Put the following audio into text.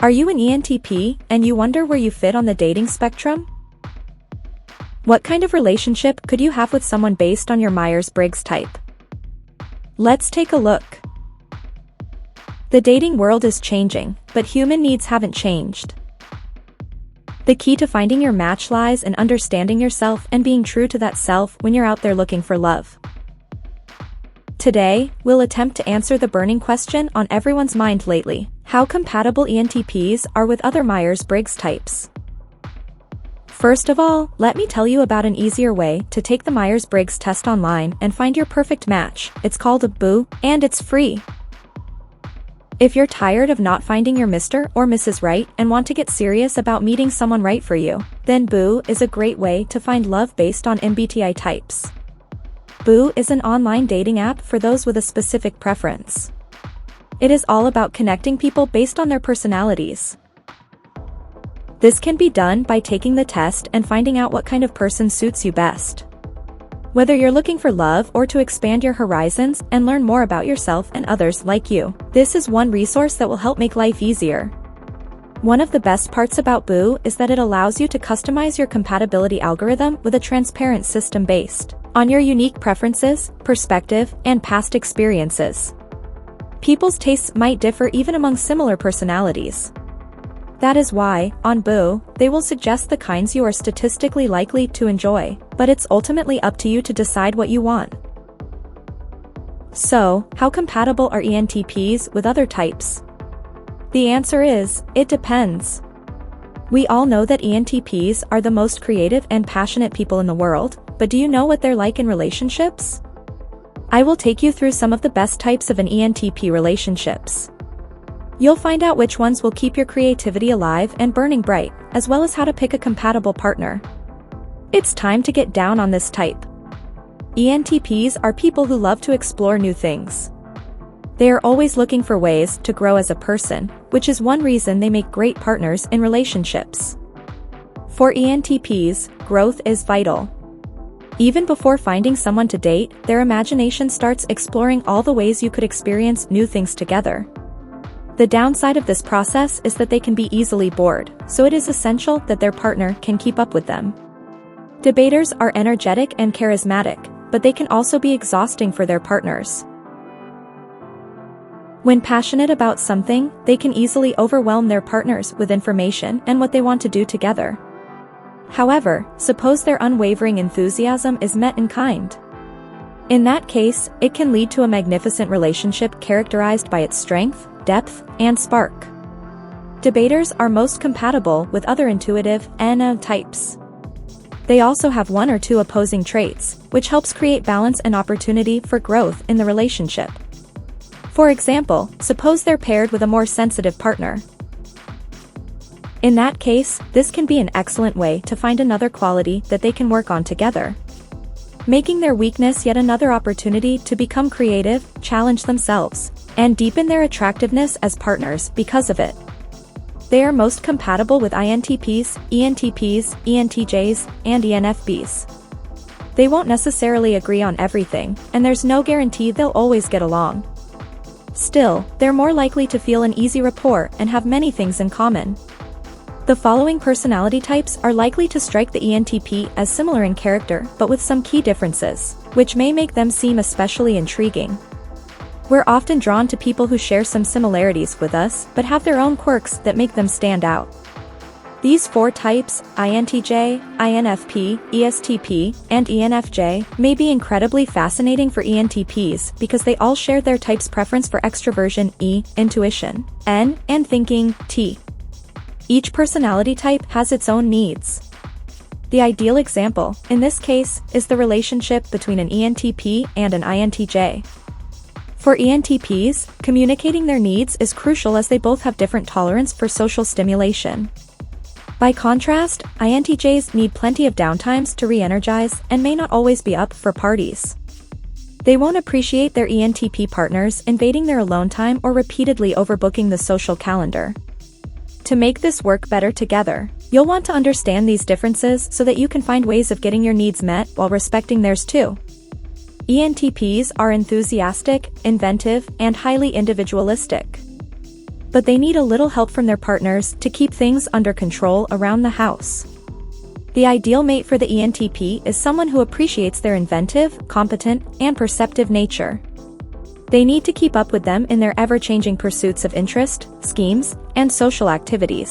Are you an ENTP and you wonder where you fit on the dating spectrum? What kind of relationship could you have with someone based on your Myers-Briggs type? Let's take a look. The dating world is changing, but human needs haven't changed. The key to finding your match lies in understanding yourself and being true to that self when you're out there looking for love. Today, we'll attempt to answer the burning question on everyone's mind lately: how compatible ENTPs are with other Myers-Briggs types. First of all, let me tell you about an easier way to take the Myers-Briggs test online and find your perfect match. It's called Mbti, and it's free. If you're tired of not finding your Mr. or Mrs. Right and want to get serious about meeting someone right for you, then Mbti is a great way to find love based on MBTI types. Mbti is an online dating app for those with a specific preference. It is all about connecting people based on their personalities. This can be done by taking the test and finding out what kind of person suits you best. Whether you're looking for love or to expand your horizons and learn more about yourself and others like you, this is one resource that will help make life easier. One of the best parts about Mbti is that it allows you to customize your compatibility algorithm with a transparent system based on your unique preferences, perspective, and past experiences. People's tastes might differ even among similar personalities. That is why, on Mbti, they will suggest the kinds you are statistically likely to enjoy, but it's ultimately up to you to decide what you want. So, how compatible are ENTPs with other types? The answer is, it depends. We all know that ENTPs are the most creative and passionate people in the world, but do you know what they're like in relationships? I will take you through some of the best types of an ENTP relationships. You'll find out which ones will keep your creativity alive and burning bright, as well as how to pick a compatible partner. It's time to get down on this type. ENTPs are people who love to explore new things. They are always looking for ways to grow as a person, which is one reason they make great partners in relationships. For ENTPs, growth is vital. Even before finding someone to date, their imagination starts exploring all the ways you could experience new things together. The downside of this process is that they can be easily bored, so it is essential that their partner can keep up with them. Debaters are energetic and charismatic, but they can also be exhausting for their partners. When passionate about something, they can easily overwhelm their partners with information and what they want to do together. However, suppose their unwavering enthusiasm is met in kind. In that case, it can lead to a magnificent relationship characterized by its strength, depth, and spark. Debaters are most compatible with other intuitive ENTP types. They also have one or two opposing traits, which helps create balance and opportunity for growth in the relationship. For example, suppose they're paired with a more sensitive partner. In that case, this can be an excellent way to find another quality that they can work on together, making their weakness yet another opportunity to become creative, challenge themselves, and deepen their attractiveness as partners because of it. They are most compatible with INTPs, ENTPs, ENTJs, and ENFPs. They won't necessarily agree on everything, and there's no guarantee they'll always get along. Still, they're more likely to feel an easy rapport and have many things in common. The following personality types are likely to strike the ENTP as similar in character but with some key differences, which may make them seem especially intriguing. We're often drawn to people who share some similarities with us but have their own quirks that make them stand out. These four types, INTJ, INFP, ESTP, and ENFJ, may be incredibly fascinating for ENTPs because they all share their type's preference for extroversion, E, intuition, N, and thinking, T. Each personality type has its own needs. The ideal example, in this case, is the relationship between an ENTP and an INTJ. For ENTPs, communicating their needs is crucial as they both have different tolerance for social stimulation. By contrast, INTJs need plenty of downtimes to re-energize and may not always be up for parties. They won't appreciate their ENTP partners invading their alone time or repeatedly overbooking the social calendar. To make this work better together, you'll want to understand these differences so that you can find ways of getting your needs met while respecting theirs too. ENTPs are enthusiastic, inventive, and highly individualistic. but they need a little help from their partners to keep things under control around the house. The ideal mate for the ENTP is someone who appreciates their inventive, competent, and perceptive nature. They need to keep up with them in their ever-changing pursuits of interest, schemes, and social activities.